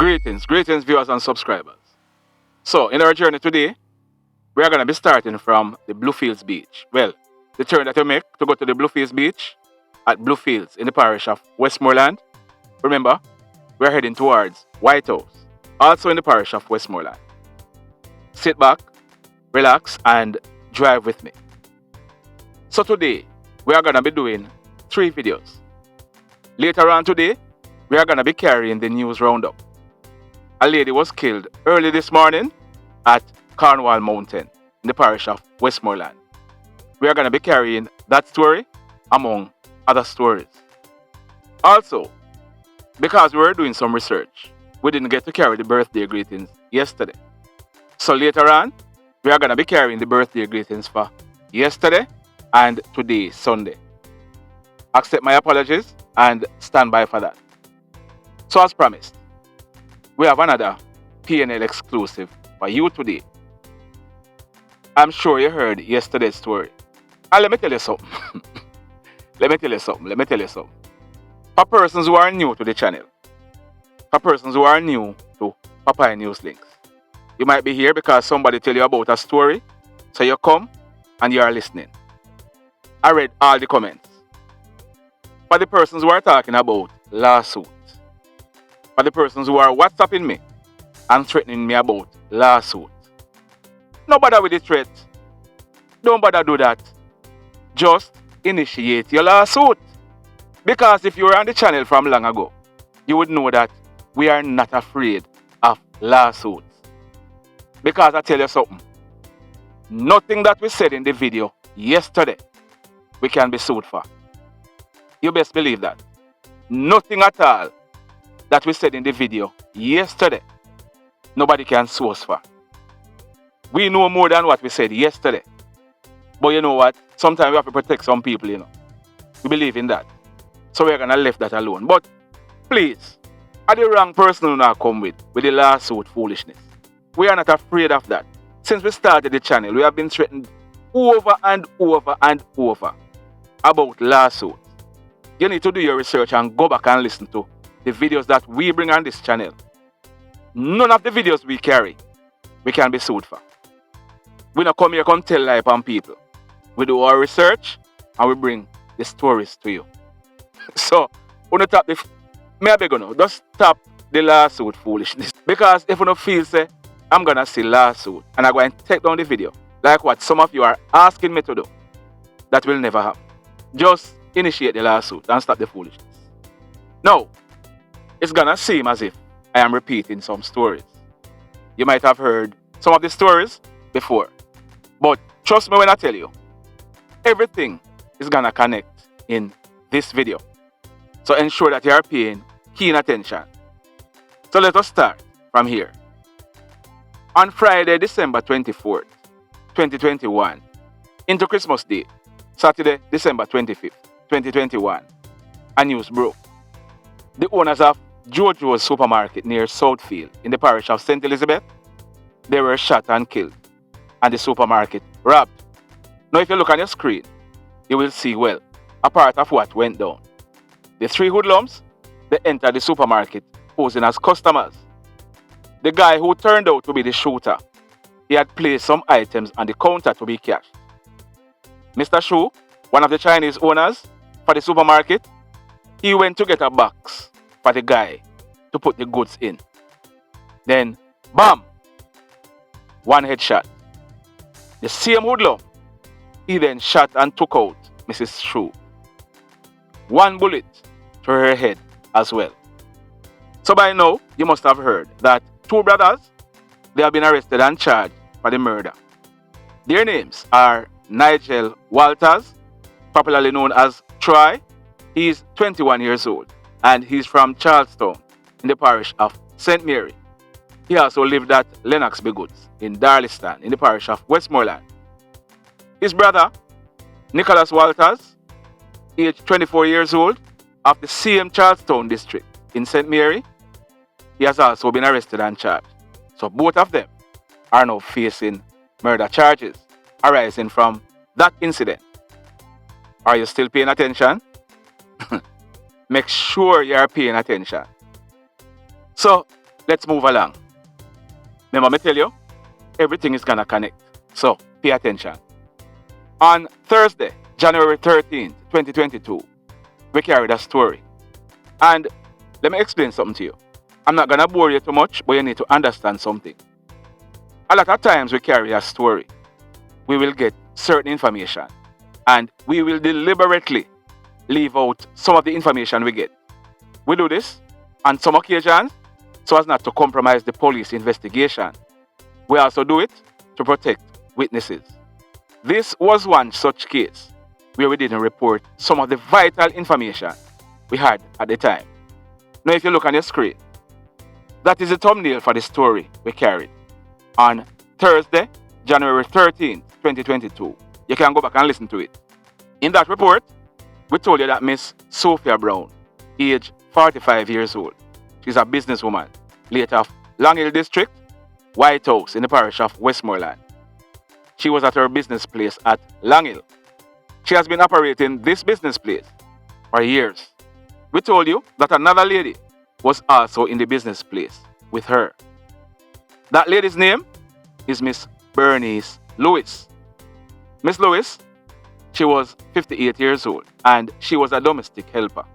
Greetings viewers and subscribers. So in our journey today, we are going to be starting from the Bluefields Beach. Well, the turn that you make to go to the Bluefields Beach at Bluefields in the parish of Westmoreland. Remember, we are heading towards White House, also in the parish of Westmoreland. Sit back, relax and drive with me. So today, we are going to be doing 3 videos. Later on today, we are going to be carrying the news roundup. A lady was killed early this morning at Cornwall Mountain in the parish of Westmoreland. We are going to be carrying that story among other stories. Also, because we were doing some research, we didn't get to carry the birthday greetings yesterday. So later on, we are going to be carrying the birthday greetings for yesterday and today, Sunday. Accept my apologies and stand by for that. So as promised, we have another PNL Exclusive for you today. I'm sure you heard yesterday's story. And let me tell you something. Let me tell you something. For persons who are new to the channel, for persons who are new to Papaya News Links, you might be here because somebody tell you about a story, so you come and you are listening. I read all the comments. For the persons who are talking about lawsuit, for the persons who are WhatsApping me and threatening me about lawsuit, no bother with the threat. Don't bother do that. Just initiate your lawsuit. Because if you were on the channel from long ago, you would know that we are not afraid of lawsuits. Because I tell you something, nothing that we said in the video yesterday, we can be sued for. You best believe that. Nothing at all that we said in the video yesterday, nobody can sue us for. We know more than what we said yesterday. But you know what? Sometimes we have to protect some people, you know. We believe in that. So we're going to leave that alone. But please, are the wrong person who now come with the lawsuit foolishness? We are not afraid of that. Since we started the channel, we have been threatened over and over and over about lawsuits. You need to do your research and go back and listen to the videos that we bring on this channel. None of the videos we carry, we can be sued for. We don't come here come tell lie on people. We do our research and we bring the stories to you. So, just stop the lawsuit foolishness. Because if you don't feel say, I'm gonna see lawsuit and I'm going to take down the video, like what some of you are asking me to do, that will never happen. Just initiate the lawsuit and stop the foolishness. Now, it's gonna seem as if I am repeating some stories. You might have heard some of the stories before. But trust me when I tell you, everything is gonna connect in this video. So ensure that you are paying keen attention. So let us start from here. On Friday, December 24th, 2021, into Christmas Day, Saturday, December 25th, 2021, a news broke. The owners of Jojo's supermarket near Southfield in the parish of St. Elizabeth, they were shot and killed, and the supermarket robbed. Now if you look on your screen, you will see well a part of what went down. The 3 hoodlums, they entered the supermarket posing as customers. The guy who turned out to be the shooter, he had placed some items on the counter to be cashed. Mr. Shu, one of the Chinese owners for the supermarket, he went to get a box for the guy to put the goods in. Then, bam! One headshot. The same hoodlum, he then shot and took out Mrs. Shu. 1 bullet to her head as well. So by now, you must have heard that 2 brothers, they have been arrested and charged for the murder. Their names are Nigel Walters, popularly known as Troy. He is 21 years old and he's from Charlestown in the parish of St. Mary. He also lived at Lennoxby Goods in Darliston in the parish of Westmoreland. His brother, Nicholas Walters, aged 24 years old, of the same Charlestown district in St. Mary, he has also been arrested and charged. So both of them are now facing murder charges arising from that incident. Are you still paying attention? Make sure you are paying attention. So let's move along. Remember me tell you, everything is gonna connect. So pay attention. On Thursday, January 13th, 2022, we carried a story. And let me explain something to you. I'm not gonna bore you too much, but you need to understand something. A lot of times we carry a story. We will get certain information and we will deliberately leave out some of the information we get. We do this on some occasions so as not to compromise the police investigation. We also do it to protect witnesses. This was one such case where we didn't report some of the vital information we had at the time. Now if you look on your screen, that is the thumbnail for the story we carried on Thursday, January 13th, 2022. You can go back and listen to it. In that report, we told you that Miss Sophia Brown, age 45 years old, she's a businesswoman, late of Long Hill District, White House in the parish of Westmoreland. She was at her business place at Long Hill. She has been operating this business place for years. We told you that another lady was also in the business place with her. That lady's name is Miss Bernice Lewis. Miss Lewis, she was 58 years old and she was a domestic helper.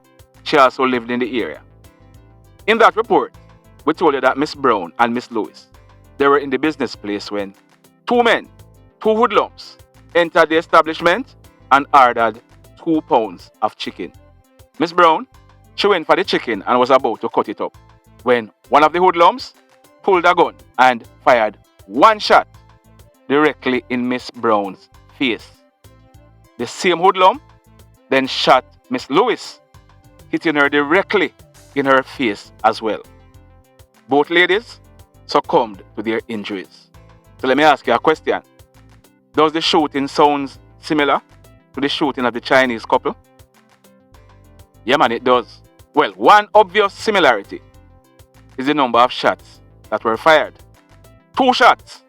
She also lived in the area. In that report, we told you that Miss Brown and Miss Lewis, they were in the business place when two men, two hoodlums, entered the establishment and ordered 2 pounds of chicken. Miss Brown, she went for the chicken and was about to cut it up when one of the hoodlums pulled a gun and fired 1 shot directly in Miss Brown's face. The same hoodlum then shot Miss Lewis, hitting her directly in her face as well. Both ladies succumbed to their injuries. So let me ask you a question. Does the shooting sound similar to the shooting of the Chinese couple? Yeah man, it does. Well, one obvious similarity is the number of shots that were fired. 2 shots.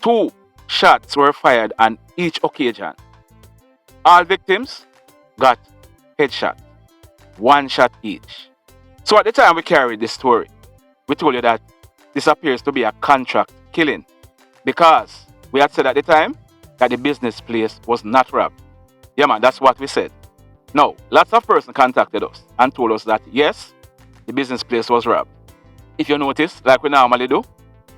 2 shots were fired on each occasion. All victims got headshot. 1 shot each. So at the time we carried this story, we told you that this appears to be a contract killing because we had said at the time that the business place was not robbed. Yeah man, that's what we said. Now, lots of persons contacted us and told us that yes, the business place was robbed. If you notice, like we normally do,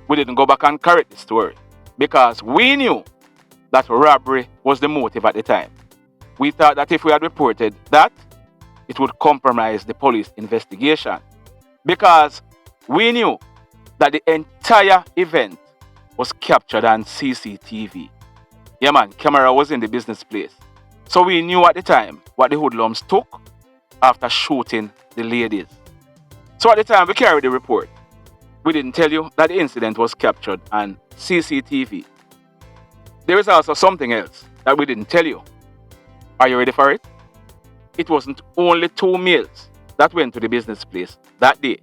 we didn't go back and correct the story because we knew that robbery was the motive at the time. We thought that if we had reported that, it would compromise the police investigation because we knew that the entire event was captured on CCTV. Yeah man, camera was in the business place. So we knew at the time what the hoodlums took after shooting the ladies. So at the time we carried the report, we didn't tell you that the incident was captured on CCTV. There is also something else that we didn't tell you. Are you ready for it? It wasn't only 2 males that went to the business place that day.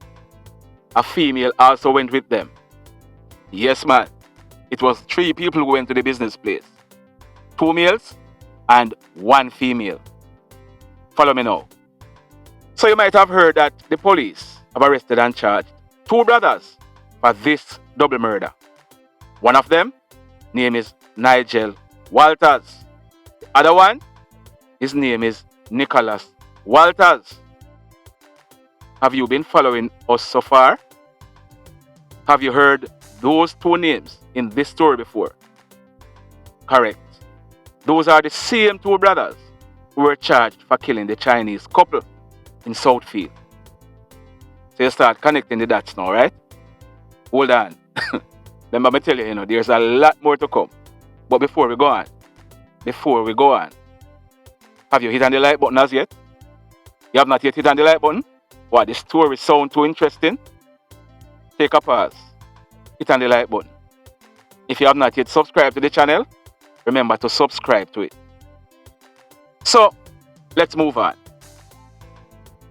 A female also went with them. Yes man, it was 3 people who went to the business place. 2 males and 1 female. Follow me now. So you might have heard that the police have arrested and charged 2 brothers for this double murder. One of them, name is Nigel Walters. The other one, his name is Nicholas Walters. Have you been following us so far? Have you heard those 2 names in this story before? Correct. Those are the same 2 brothers who were charged for killing the Chinese couple in Southfield. So you start connecting the dots now, right? Hold on. Remember me tell you, there's a lot more to come. But before we go on, have you hit on the like button as yet? You have not yet hit on the like button? What, the story sound too interesting? Take a pause. Hit on the like button. If you have not yet subscribed to the channel, remember to subscribe to it. So, let's move on.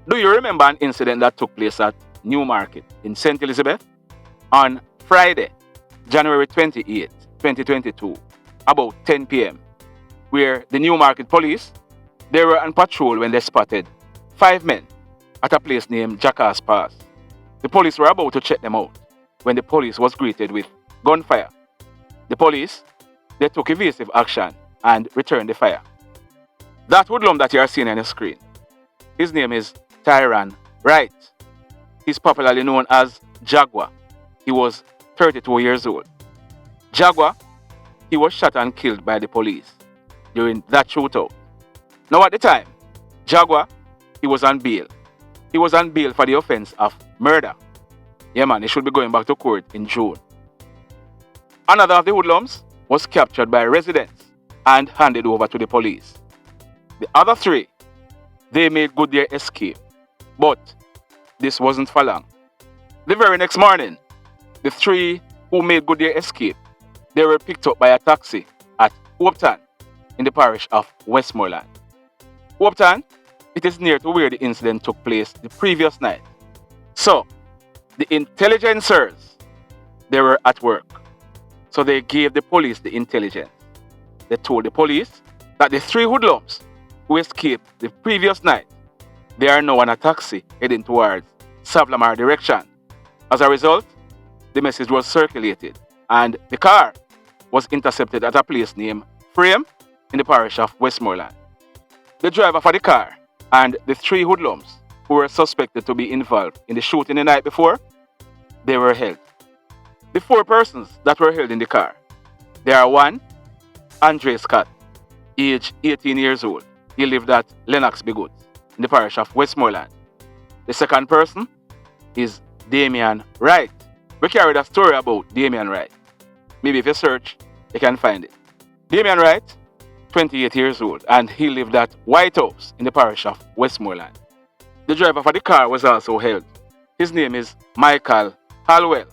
Do you remember an incident that took place at Newmarket in St. Elizabeth on Friday, January 28, 2022, about 10 p.m., where the Newmarket police, they were on patrol when they spotted 5 men at a place named Jackass Pass. The police were about to check them out when the police was greeted with gunfire. The police, they took evasive action and returned the fire. That hoodlum that you are seeing on the screen, his name is Tyran Wright. He's popularly known as Jaguar. He was 32 years old. Jaguar, he was shot and killed by the police during that shootout. Now at the time, Jaguar, he was on bail. He was on bail for the offense of murder. Yeah man, he should be going back to court in June. Another of the hoodlums was captured by residents and handed over to the police. The other three, they made good their escape. But this wasn't for long. The very next morning, the three who made good their escape, they were picked up by a taxi at Hopetown in the parish of Westmoreland. Hopetown, it is near to where the incident took place the previous night. So, the intelligencers, they were at work. So they gave the police the intelligence. They told the police that the three hoodlums who escaped the previous night, they are now on a taxi heading towards Savlamar direction. As a result, the message was circulated and the car was intercepted at a place named Frame in the parish of Westmoreland. The driver for the car and the three hoodlums who were suspected to be involved in the shooting the night before, they were held. The four persons that were held in the car, there are one, Andre Scott, age 18 years old. He lived at Lennox Bigoods in the parish of Westmoreland. The second person is Damian Wright. We carried a story about Damian Wright. Maybe if you search, you can find it. Damian Wright, 28 years old, and he lived at White House in the parish of Westmoreland. The driver for the car was also held. His name is Michael Halwell.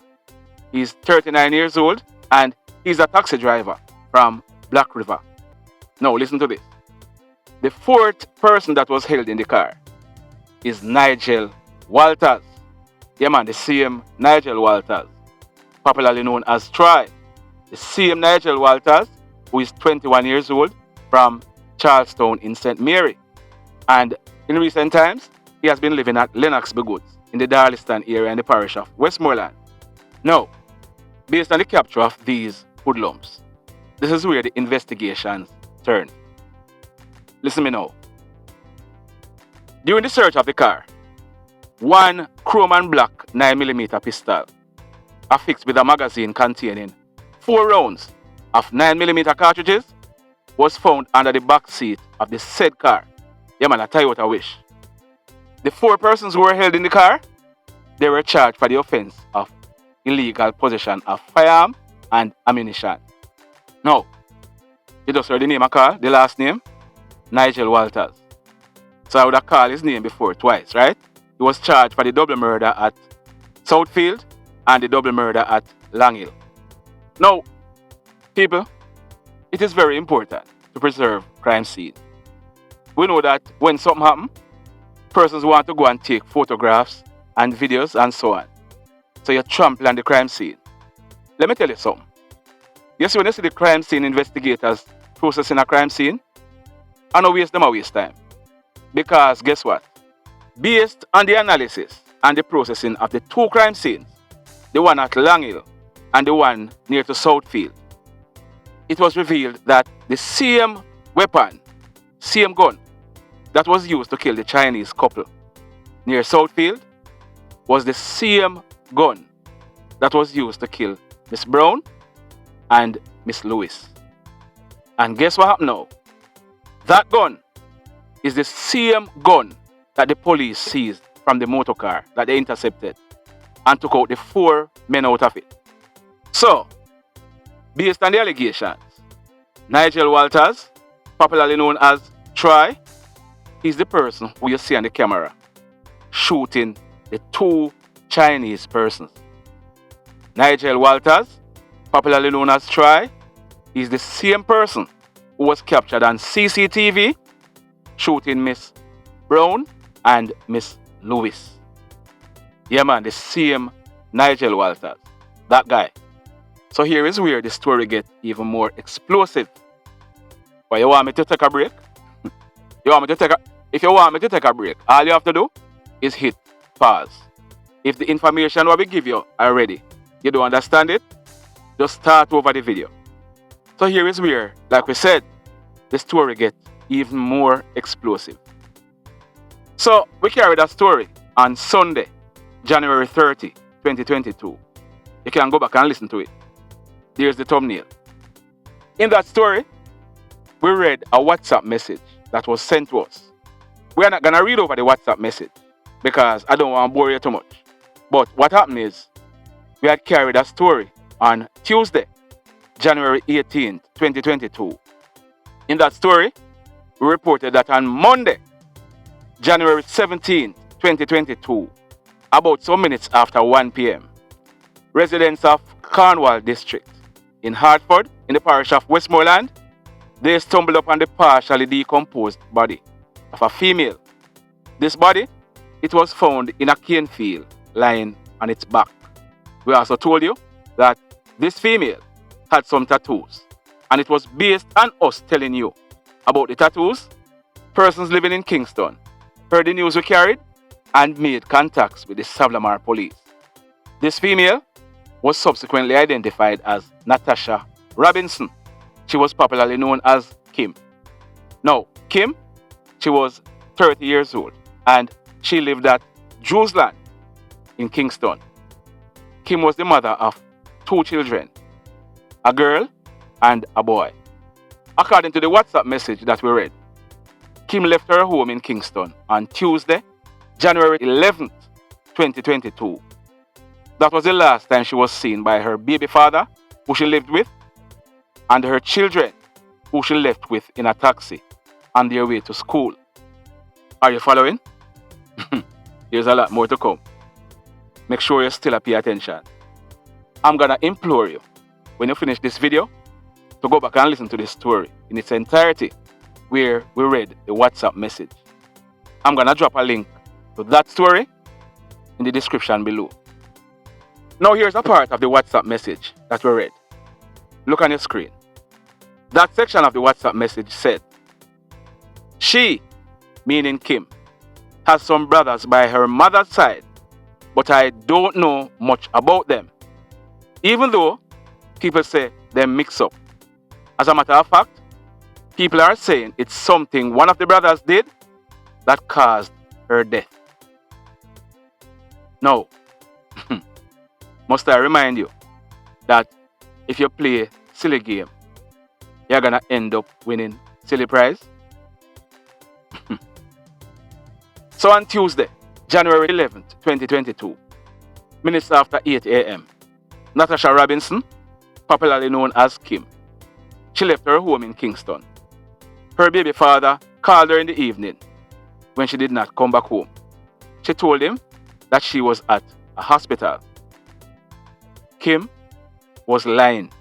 He's 39 years old and he's a taxi driver from Black River. Now listen to this. The fourth person that was held in the car is Nigel Walters. Yeah man, the same Nigel Walters, popularly known as Troy. The same Nigel Walters, who is 21 years old, from Charlestown in St. Mary. And in recent times, he has been living at Lennox Bigoods in the Darliston area in the parish of Westmoreland. Now, based on the capture of these hoodlums, this is where the investigations turn. Listen me now. During the search of the car, one chrome and black 9mm pistol, affixed with a magazine containing 4 rounds of 9mm cartridges, was found under the back seat of the said car. Yeah man, a Toyota Wish. The 4 persons who were held in the car, they were charged for the offense of illegal possession of firearm and ammunition. Now, you just heard the name I call, the last name, Nigel Walters. So I would have called his name before twice, right? He was charged for the double murder at Southfield and the double murder at Long Hill. Now, people, it is very important to preserve crime scene. We know that when something happens, persons want to go and take photographs and videos and so on. So you trample on the crime scene. Let me tell you something. You see, when you see the crime scene investigators processing a crime scene, I don't waste them a waste time. Because guess what? Based on the analysis and the processing of the 2 crime scenes, the one at Long Hill and the one near to Southfield, it was revealed that the same weapon, same gun that was used to kill the Chinese couple near Southfield was the same gun that was used to kill Miss Brown and Miss Lewis. And guess what happened now? That gun is the same gun that the police seized from the motor car that they intercepted and took out the 4 men out of it. So, based on the allegations, Nigel Walters, popularly known as Troy, is the person who you see on the camera shooting the 2 Chinese persons. Nigel Walters, popularly known as Troy, is the same person who was captured on CCTV shooting Miss Brown and Miss Lewis. Yeah man, the same Nigel Walters, that guy. So here is where the story gets even more explosive. But you want me to take a break? If you want me to take a break, all you have to do is hit pause. If the information what we give you already, you don't understand it, just start over the video. So here is where, like we said, the story gets even more explosive. So we carried that story on Sunday, January 30, 2022. You can go back and listen to it. Here's the thumbnail. In that story, we read a WhatsApp message that was sent to us. We are not going to read over the WhatsApp message because I don't want to bore you too much. But what happened is, we had carried a story on Tuesday, January 18, 2022. In that story, we reported that on Monday, January 17, 2022, about some minutes after 1 p.m., residents of Cornwall District in Hartford, in the parish of Westmoreland, they stumbled upon the partially decomposed body of a female. This body, it was found in a cane field, lying on its back. We also told you that this female had some tattoos, and it was based on us telling you about the tattoos. Persons living in Kingston heard the news we carried and made contacts with the Savlamar police. This female was subsequently identified as Natasha Robinson. She was popularly known as Kim. Now, Kim, she was 30 years old and she lived at Jerusalem in Kingston. Kim was the mother of 2 children, a girl and a boy. According to the WhatsApp message that we read, Kim left her home in Kingston on Tuesday, January 11th, 2022. That was the last time she was seen by her baby father, who she lived with, and her children, who she left with in a taxi on their way to school. Are you following? There's a lot more to come. Make sure you still pay attention. I'm gonna implore you, when you finish this video, to go back and listen to this story in its entirety, where we read the WhatsApp message. I'm gonna drop a link to that story in the description below. Now here's a part of the WhatsApp message that we read. Look on your screen. That section of the WhatsApp message said, "She, meaning Kim, has some brothers by her mother's side, but I don't know much about them, even though people say they mix up. As a matter of fact, people are saying it's something one of the brothers did that caused her death." Now, must I remind you that if you play silly game, you're gonna end up winning silly prize? So on Tuesday, January 11th, 2022, minutes after 8 a.m., Natasha Robinson, popularly known as Kim, she left her home in Kingston. Her baby father called her in the evening when she did not come back home. She told him that she was at a hospital. Kim was lying.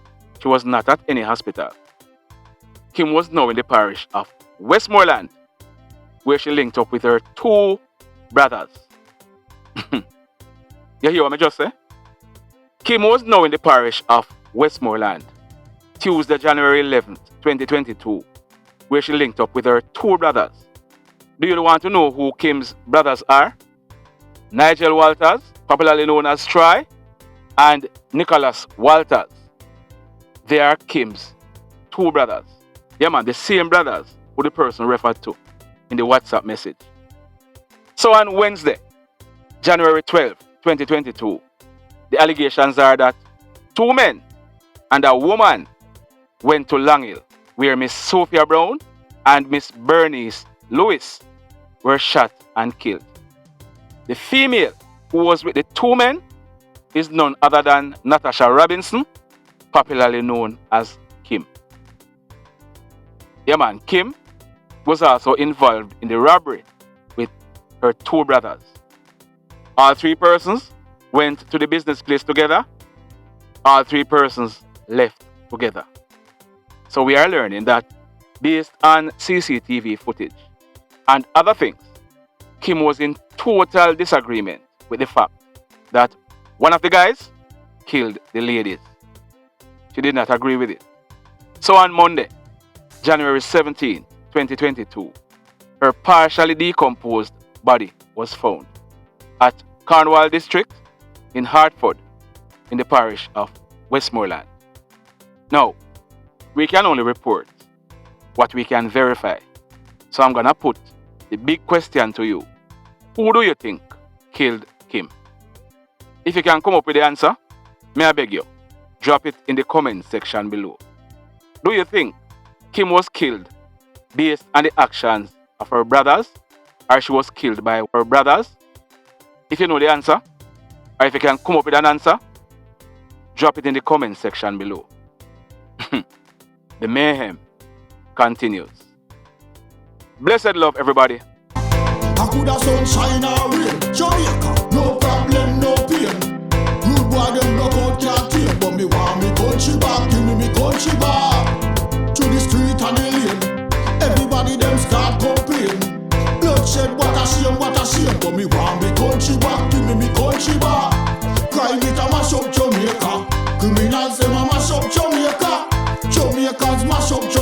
She was not at any hospital. Kim was now in the parish of Westmoreland, where she linked up with her 2 brothers. You hear what I just say? Kim was now in the parish of Westmoreland, Tuesday, January 11th, 2022, where she linked up with her 2 brothers. Do you want to know who Kim's brothers are? Nigel Walters, popularly known as Troy, and Nicholas Walters. They are Kim's 2 brothers. Yeah man, the same brothers who the person referred to in the WhatsApp message. So on Wednesday, January 12, 2022, the allegations are that 2 men and a woman went to Long Hill, where Miss Sophia Brown and Miss Bernice Lewis were shot and killed. The female who was with the 2 men is none other than Natasha Robinson, popularly known as Kim. Yeah man, Kim was also involved in the robbery with her 2 brothers. All 3 persons went to the business place together. All 3 persons left together. So we are learning that based on CCTV footage and other things, Kim was in total disagreement with the fact that one of the guys killed the ladies. She did not agree with it. So on Monday, January 17, 2022, her partially decomposed body was found at Cornwall District in Hartford, in the parish of Westmoreland. Now, we can only report what we can verify. So I'm gonna put the big question to you. Who do you think killed Kim? If you can come up with the answer, may I beg you, drop it in the comment section below. Do you think Kim was killed based on the actions of her brothers, or she was killed by her brothers? If you know the answer, or if you can come up with an answer, drop it in the comment section below. The mayhem continues. Blessed love, everybody. Akuda sunshine or rain, Jamaica, no problem, no pain. Rude boy them knock out can't tame, but me want me country back, give me country back. To the street and the lane, everybody them start complain. Bloodshed, what a shame, but me want me country back, give me country back. Crime it a mash up Jamaica, criminals them a mash up Jamaica. Jamaicans mash up Jamaica.